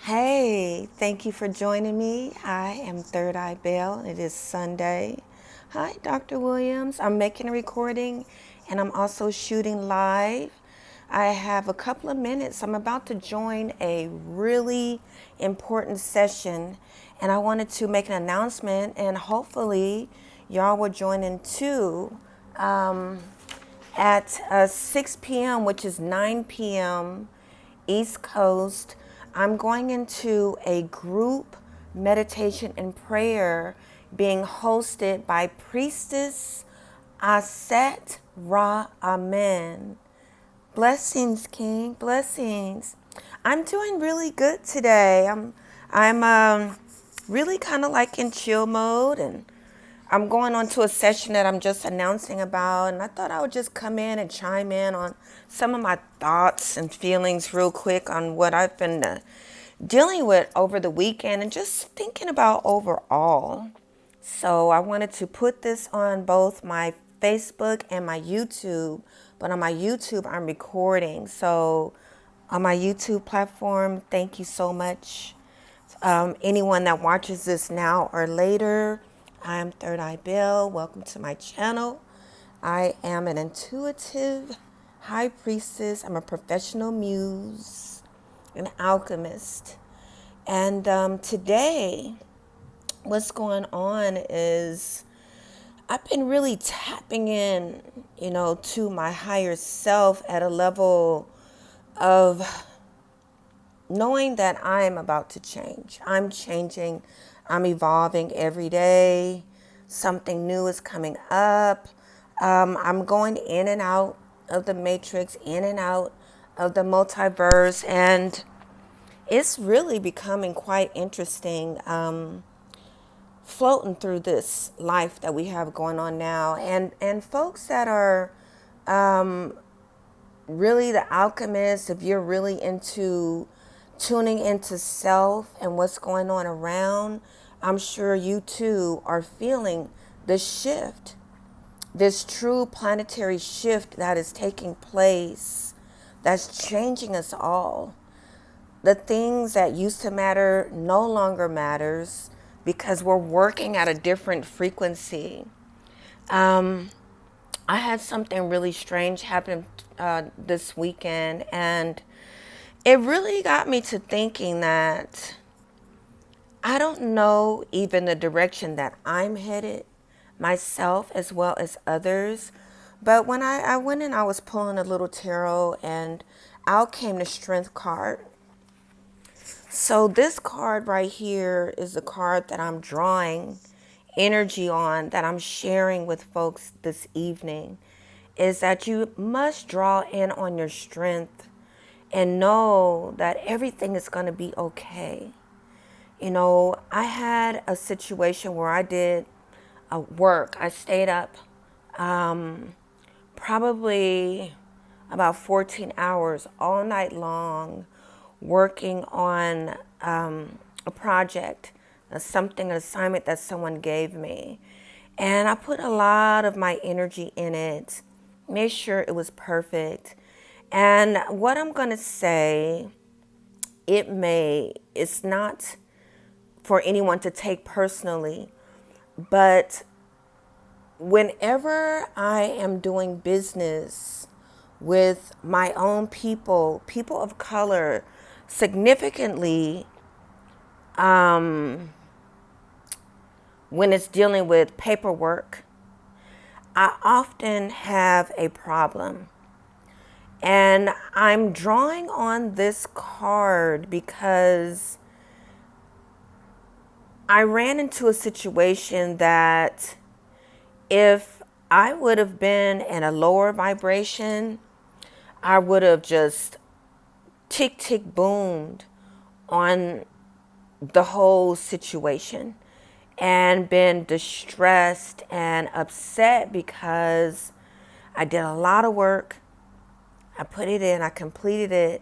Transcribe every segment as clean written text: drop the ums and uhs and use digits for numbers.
Hey, thank you for joining me. I am Third Eye Bell. It is Sunday. Hi, Dr. Williams. I'm making a recording and I'm also shooting live. I have a couple of minutes. I'm about to join a really important session and I wanted to make an announcement and hopefully y'all will join in too. At 6 p.m., which is 9 p.m. East Coast, I'm going into a group meditation and prayer being hosted by Priestess Aset Ra Amen. Blessings, King. Blessings. I'm doing really good today. I'm really kind of like in chill mode, and I'm going on to a session that I'm just announcing about, and I thought I would just come in and chime in on some of my thoughts and feelings real quick on what I've been dealing with over the weekend and just thinking about overall. So I wanted to put this on both my Facebook and my YouTube, but on my YouTube, I'm recording. So on my YouTube platform, thank you so much. Anyone that watches this now or later, I'm Third Eye Bill. Welcome to my channel. I am an intuitive high priestess. I'm a professional muse, an alchemist. And today, what's going on is I've been really tapping in, to my higher self at a level of knowing that I'm about to change. I'm changing. I'm evolving every day. Something new is coming up. I'm going in and out of the matrix, in and out of the multiverse, and it's really becoming quite interesting. Floating through this life that we have going on now, and folks that are really the alchemists, if you're really into tuning into self and what's going on around, I'm sure you too are feeling the shift, this true planetary shift that is taking place, that's changing us all. The things that used to matter no longer matters because we're working at a different frequency. I had something really strange happen this weekend, and it really got me to thinking that I don't know even the direction that I'm headed, myself as well as others. But when I went and I was pulling a little tarot, and out came the Strength card. So this card right here is the card that I'm drawing energy on, that I'm sharing with folks this evening, is that you must draw in on your strength and know that everything is going to be okay. I had a situation where I did work. I stayed up probably about 14 hours all night long working on a project, an assignment that someone gave me. And I put a lot of my energy in it, made sure it was perfect. And what I'm going to say, it's not for anyone to take personally, but whenever I am doing business with my own people, people of color, significantly, when it's dealing with paperwork, I often have a problem. And I'm drawing on this card because I ran into a situation that if I would have been in a lower vibration, I would have just tick, tick, boomed on the whole situation and been distressed and upset because I did a lot of work. I put it in, I completed it.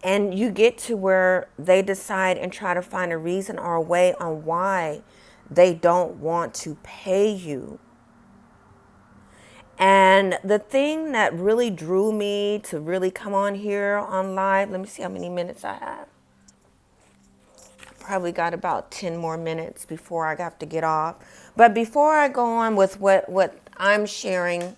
And you get to where they decide and try to find a reason or a way on why they don't want to pay you. And the thing that really drew me to really come on here on live, let me see how many minutes I have. probably got about 10 more minutes before I have to get off. But before I go on with what I'm sharing,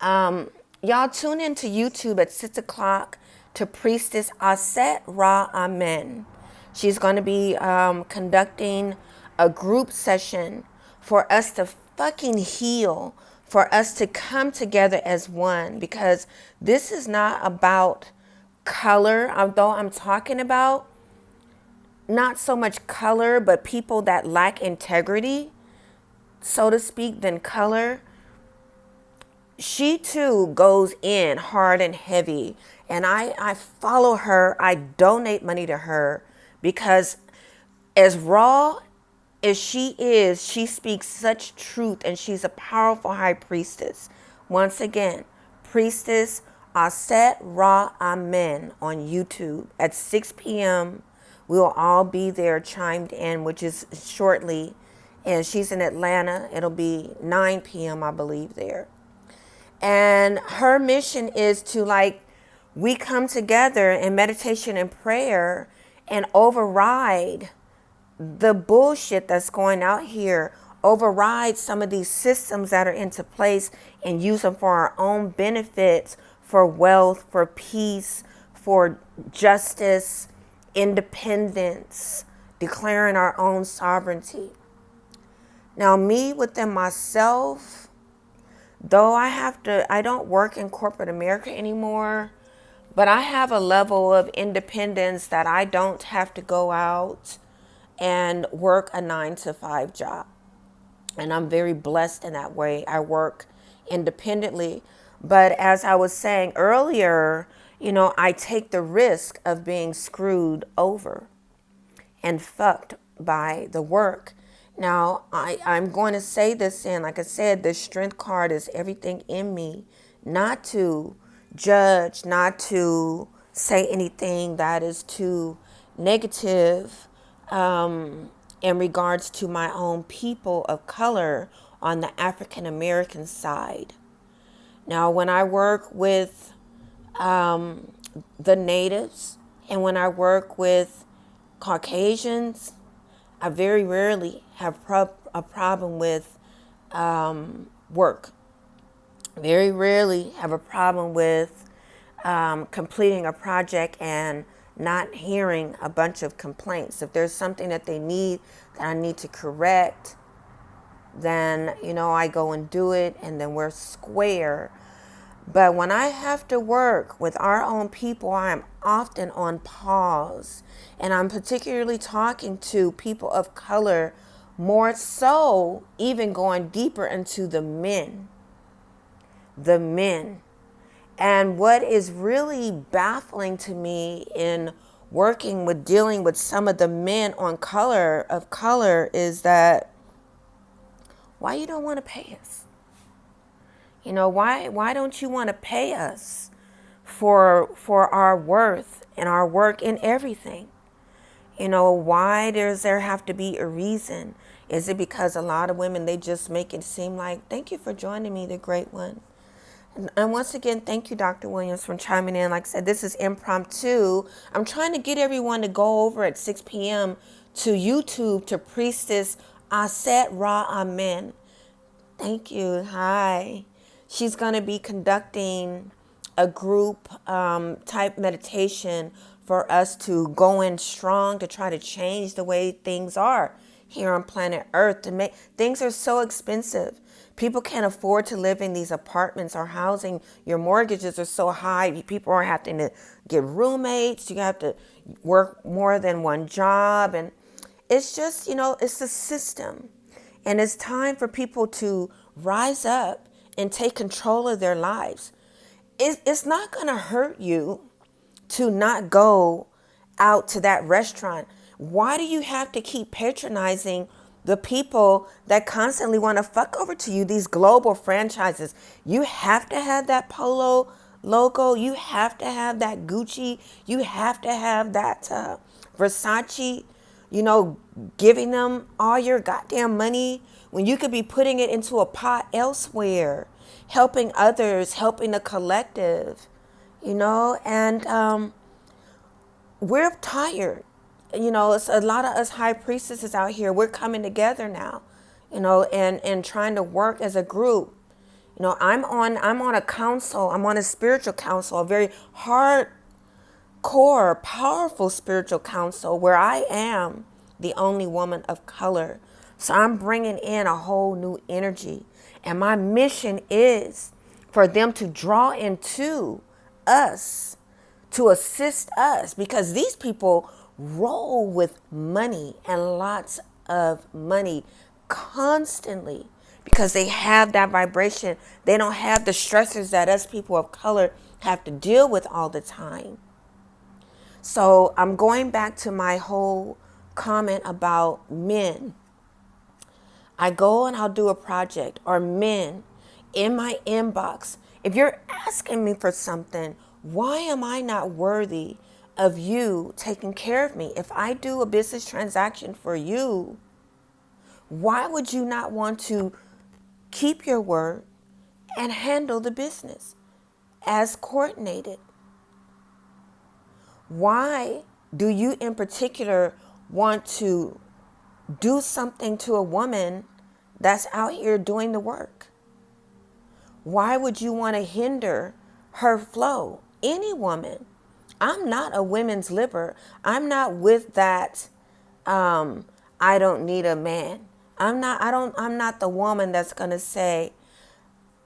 y'all tune into YouTube at 6 o'clock to Priestess Aset Ra Amen. She's going to be conducting a group session for us to fucking heal, for us to come together as one, because this is not about color, although I'm talking about not so much color, but people that lack integrity, so to speak, than color. She too goes in hard and heavy, and I follow her. I donate money to her because as raw as she speaks such truth, and she's a powerful high priestess. Once again, Priestess Aset Ra Amen on YouTube at 6 p.m. We'll all be there chimed in, which is shortly. And she's in Atlanta. It'll be 9 p.m., I believe, there. And her mission is to, like, we come together in meditation and prayer and override the bullshit that's going out here, override some of these systems that are into place and use them for our own benefits, for wealth, for peace, for justice, independence, declaring our own sovereignty. Now, me within myself, though I don't work in corporate America anymore, but I have a level of independence that I don't have to go out and work a 9-to-5 job. And I'm very blessed in that way. I work independently. But as I was saying earlier, I take the risk of being screwed over and fucked by the work. Now, I'm going to say this, and like I said, the strength card is everything in me, not to judge, not to say anything that is too negative in regards to my own people of color on the African American side. Now, when I work with the natives and when I work with Caucasians, I very rarely have a problem with work. Very rarely have a problem with completing a project and not hearing a bunch of complaints. If there's something that they need that I need to correct, then, I go and do it, and then we're square. But when I have to work with our own people, I am often on pause. And I'm particularly talking to people of color, more so even going deeper into the men. The men. And what is really baffling to me in dealing with some of the men of color is that why you don't want to pay us? Why don't you want to pay us for our worth and our work in everything? Why does there have to be a reason? Is it because a lot of women, they just make it seem like, thank you for joining me, the great one. And once again, thank you, Dr. Williams, for chiming in. Like I said, this is impromptu. I'm trying to get everyone to go over at 6 p.m. to YouTube to Priestess Aset Ra Amen. Thank you. Hi. She's going to be conducting a group type meditation for us to go in strong to try to change the way things are here on planet Earth. Things are so expensive. People can't afford to live in these apartments or housing. Your mortgages are so high. People are having to get roommates. You have to work more than one job. And it's just, it's a system. And it's time for people to rise up and take control of their lives. It's not going to hurt you to not go out to that restaurant. Why do you have to keep patronizing the people that constantly want to fuck over to you, these global franchises? You have to have that Polo logo. You have to have that Gucci. You have to have that Versace, giving them all your goddamn money when you could be putting it into a pot elsewhere, helping others, helping the collective, and we're tired. it's a lot of us high priestesses out here. We're coming together now, and trying to work as a group. I'm on a council. I'm on a spiritual council, a very hardcore, powerful spiritual council where I am the only woman of color. So I'm bringing in a whole new energy. And my mission is for them to draw into us, to assist us, because these people roll with money and lots of money constantly because they have that vibration. They don't have the stressors that us people of color have to deal with all the time. So I'm going back to my whole comment about men. I go and I'll do a project, or men in my inbox. If you're asking me for something, why am I not worthy of you taking care of me? If I do a business transaction for you, why would you not want to keep your word and handle the business as coordinated? Why do you in particular want to do something to a woman that's out here doing the work? Why would you want to hinder her flow? Any woman. I'm not a women's liber. I'm not with that. I don't need a man. I'm not the woman that's going to say,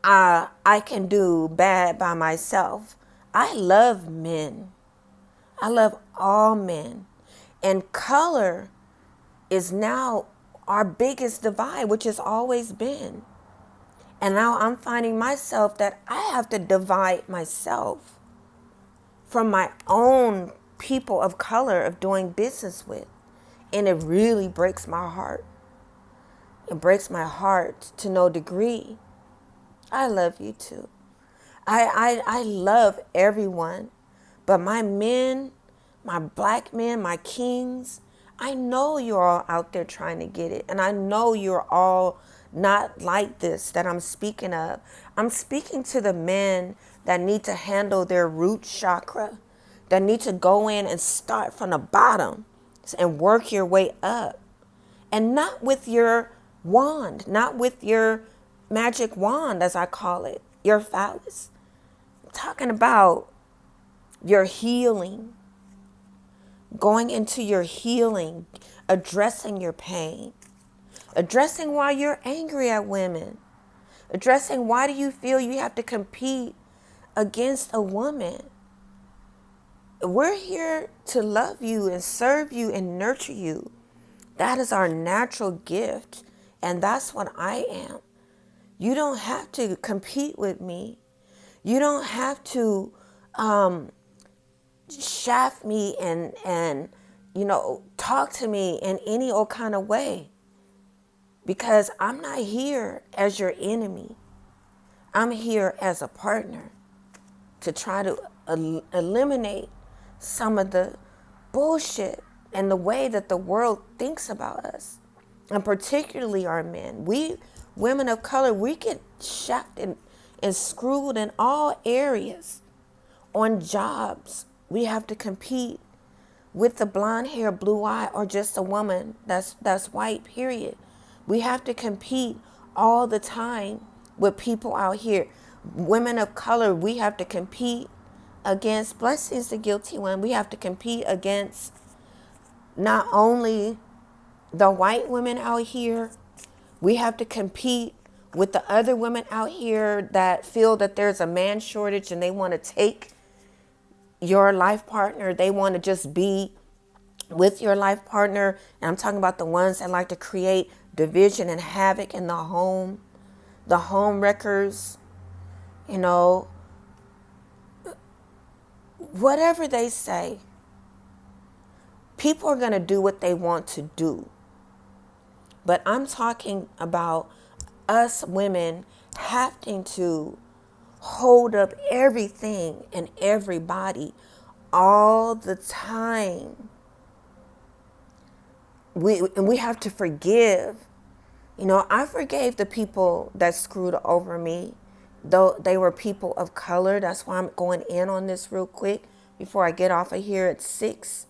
I can do bad by myself. I love men. I love all men. And color is now our biggest divide, which has always been. And now I'm finding myself that I have to divide myself from my own people of color of doing business with. And it really breaks my heart. It breaks my heart to no degree. I love you too. I love everyone. But my men, my black men, my kings, I know you're all out there trying to get it. And I know you're all not like this that I'm speaking of. I'm speaking to the men that need to handle their root chakra, that need to go in and start from the bottom and work your way up. And not with your wand, not with your magic wand, as I call it, your phallus. I'm talking about your healing, going into your healing, addressing your pain, addressing why you're angry at women, addressing why do you feel you have to compete against a woman. We're here to love you and serve you and nurture you. That is our natural gift, and that's what I am. You don't have to compete with me. You don't have to shaft me and talk to me in any old kind of way, because I'm not here as your enemy. I'm here as a partner to try to eliminate some of the bullshit and the way that the world thinks about us, and particularly our men. We women of color, we get shafted and screwed in all areas. On jobs, we have to compete with the blonde hair, blue eye, or just a woman that's white, period. We have to compete all the time with people out here. Women of color, we have to compete against, blessings the guilty one, we have to compete against not only the white women out here, we have to compete with the other women out here that feel that there's a man shortage and they want to take your life partner. They want to just be with your life partner. And I'm talking about the ones that like to create division and havoc in the home wreckers, whatever they say. People are going to do what they want to do. But I'm talking about us women having to hold up everything and everybody all the time. We have to forgive. I forgave the people that screwed over me, though they were people of color. That's why I'm going in on this real quick before I get off of here at 6.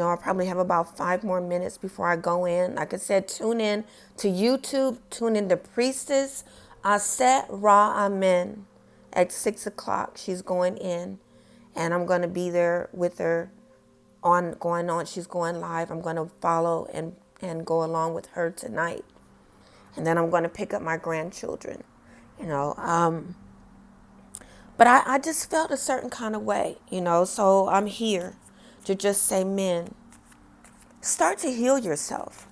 I probably have about 5 more minutes before I go in. Like I said, tune in to YouTube, tune in to Priestess Aset Ra Amen at 6 o'clock. She's going in, and I'm going to be there with her going on. She's going live. I'm going to follow and go along with her tonight. And then I'm going to pick up my grandchildren, you know. But I just felt a certain kind of way, so I'm here to just say, men, start to heal yourself.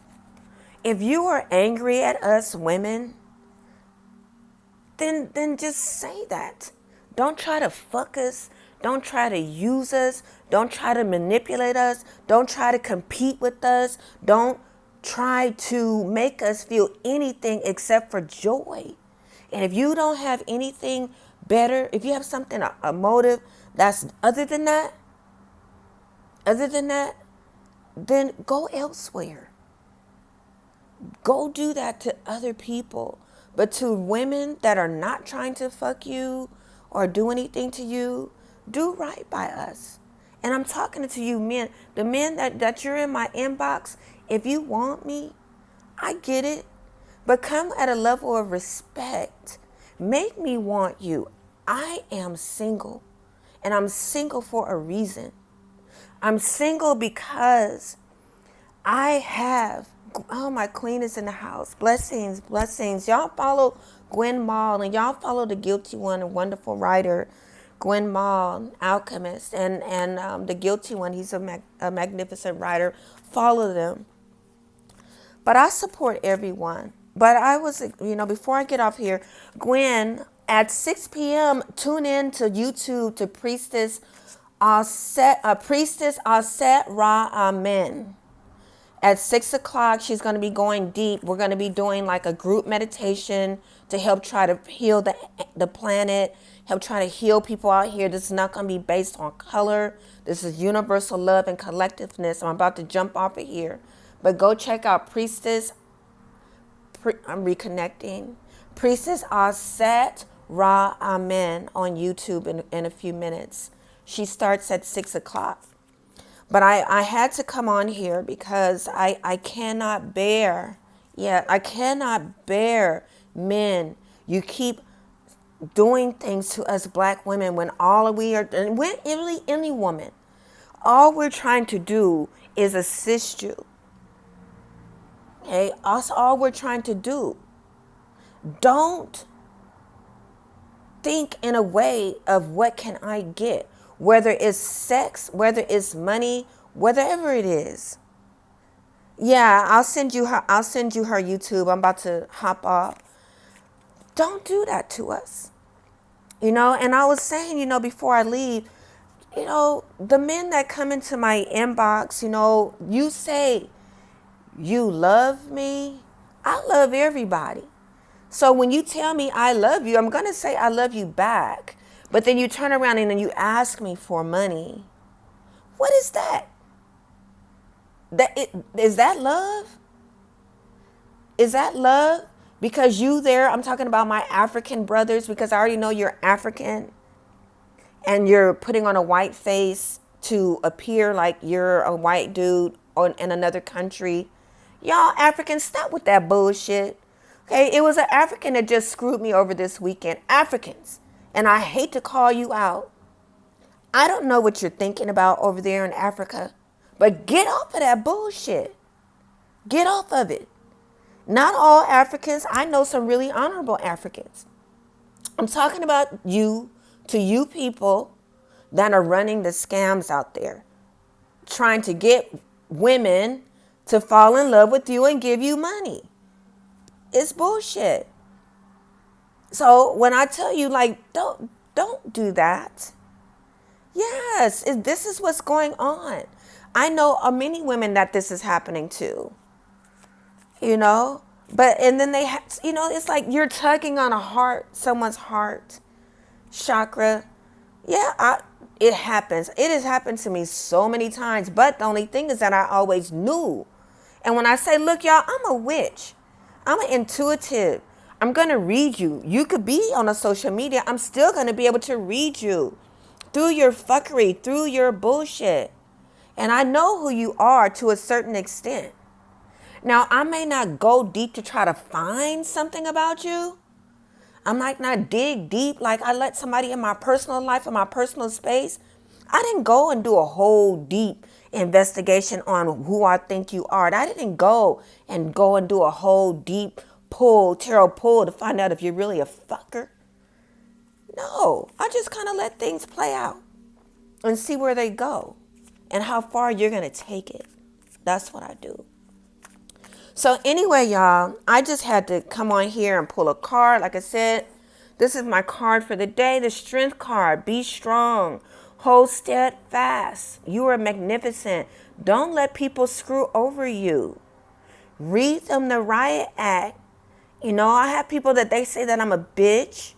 If you are angry at us women, then just say that. Don't try to fuck us. Don't try to use us. Don't try to manipulate us. Don't try to compete with us. Don't try to make us feel anything except for joy. And if you don't have anything better, if you have something, a motive that's other than that, then go elsewhere. Go do that to other people. But to women that are not trying to fuck you or do anything to you, do right by us. And I'm talking to you men, the men that you're in my inbox. If you want me, I get it. But come at a level of respect. Make me want you. I am single. And I'm single for a reason. I'm single because I have, my queen is in the house. Blessings, blessings. Y'all follow Gwen Mall, and y'all follow the guilty one, a wonderful writer, Gwen Mall, alchemist, and the guilty one, he's a magnificent writer. Follow them. But I support everyone. But I was, before I get off here, Gwen, at 6 p.m., tune in to YouTube to Priestess Aset Ra Amen. At 6 o'clock, she's going to be going deep. We're going to be doing like a group meditation to help try to heal the planet, help try to heal people out here. This is not going to be based on color. This is universal love and collectiveness. I'm about to jump off of here. But go check out Priestess, I'm reconnecting, Priestess Aset Ra Amen on YouTube in a few minutes. She starts at 6 o'clock. But I had to come on here because I cannot bear, I cannot bear men. You keep doing things to us black women when all we are, and when any woman, all we're trying to do is assist you. Okay, that's all we're trying to do. Don't think in a way of what can I get, whether it's sex, whether it's money, whatever it is. Yeah, I'll send you her YouTube. I'm about to hop off. Don't do that to us. And I was saying, before I leave, the men that come into my inbox, you say you love me. I love everybody. So when you tell me I love you, I'm going to say I love you back. But then you turn around and then you ask me for money. What is that? Is that love? Is that love? Because I'm talking about my African brothers, because I already know you're African and you're putting on a white face to appear like you're a white dude in another country. Y'all Africans, stop with that bullshit. Okay, it was an African that just screwed me over this weekend. Africans. And I hate to call you out. I don't know what you're thinking about over there in Africa, but get off of that bullshit. Get off of it. Not all Africans. I know some really honorable Africans. I'm talking about you people that are running the scams out there, trying to get women to fall in love with you and give you money. It's bullshit. So when I tell you, don't do that. Yes, this is what's going on. I know many women that this is happening to. And then they it's like you're tugging on someone's heart chakra. Yeah, it happens. It has happened to me so many times. But the only thing is that I always knew. And when I say, look, y'all, I'm a witch. I'm an intuitive. I'm going to read you. You could be on a social media. I'm still going to be able to read you through your fuckery, through your bullshit. And I know who you are to a certain extent. Now, I may not go deep to try to find something about you. I might not dig deep like I let somebody in my personal life, in my personal space. I didn't go and do a whole deep investigation on who I think you are. I didn't go and do a whole deep tarot pull to find out if you're really a fucker. No, I just kind of let things play out and see where they go and how far you're going to take it. That's what I do. So anyway, y'all, I just had to come on here and pull a card. Like I said, this is my card for the day, the strength card. Be strong. Hold steadfast. You are magnificent. Don't let people screw over you. Read them the riot act. You know, I have people that they say that I'm a bitch.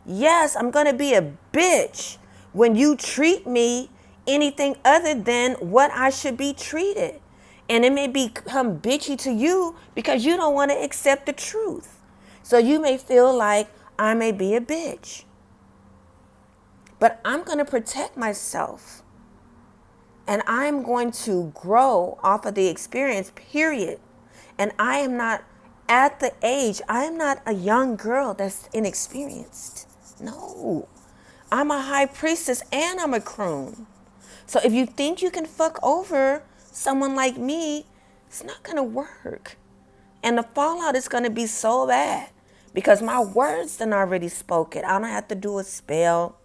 Yes, I'm going to be a bitch when you treat me anything other than what I should be treated. And it may become bitchy to you because you don't want to accept the truth. So you may feel like I may be a bitch. But I'm going to protect myself. And I'm going to grow off of the experience, period. And I am not at the age, I am not a young girl that's inexperienced. No. I'm a high priestess and I'm a croon. So if you think you can fuck over someone like me, it's not going to work. And the fallout is going to be so bad because my words done already spoken. I don't have to do a spell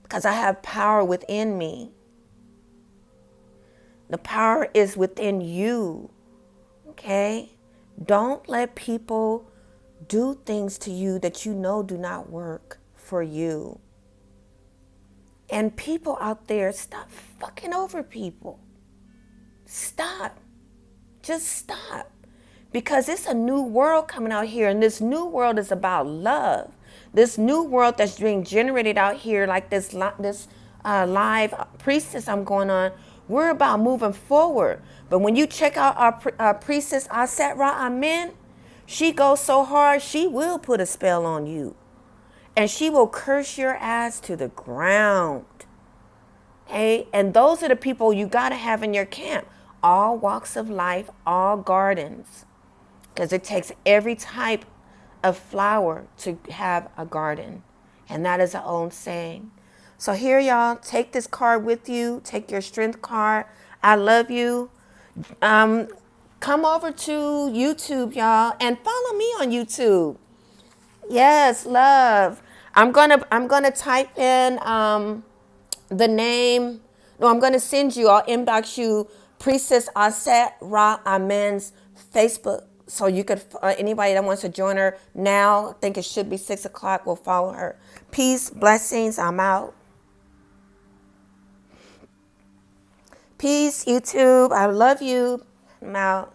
because I have power within me. The power is within you. Okay? Don't let people do things to you that you know do not work for you. And people out there, stop fucking over people. Stop. Just stop. Because it's a new world coming out here, and this new world is about love. This new world that's being generated out here, like this live priestess I'm going on, we're about moving forward. But when you check out our priestess Aset Ra Amen, she goes so hard, she will put a spell on you. And she will curse your ass to the ground. Hey, and those are the people you got to have in your camp. All walks of life, all gardens. Because it takes every type of flower to have a garden. And that is our own saying. So here, y'all, take this card with you. Take your strength card. I love you. Come over to YouTube, y'all, and follow me on YouTube. Yes, love. I'm gonna type in the name. No, I'm gonna send you. I'll inbox you Priestess Aset Ra Amen's Facebook, so you could anybody that wants to join her now. I think it should be 6 o'clock. Will follow her. Peace, blessings. I'm out. Peace, YouTube. I love you. I'm out.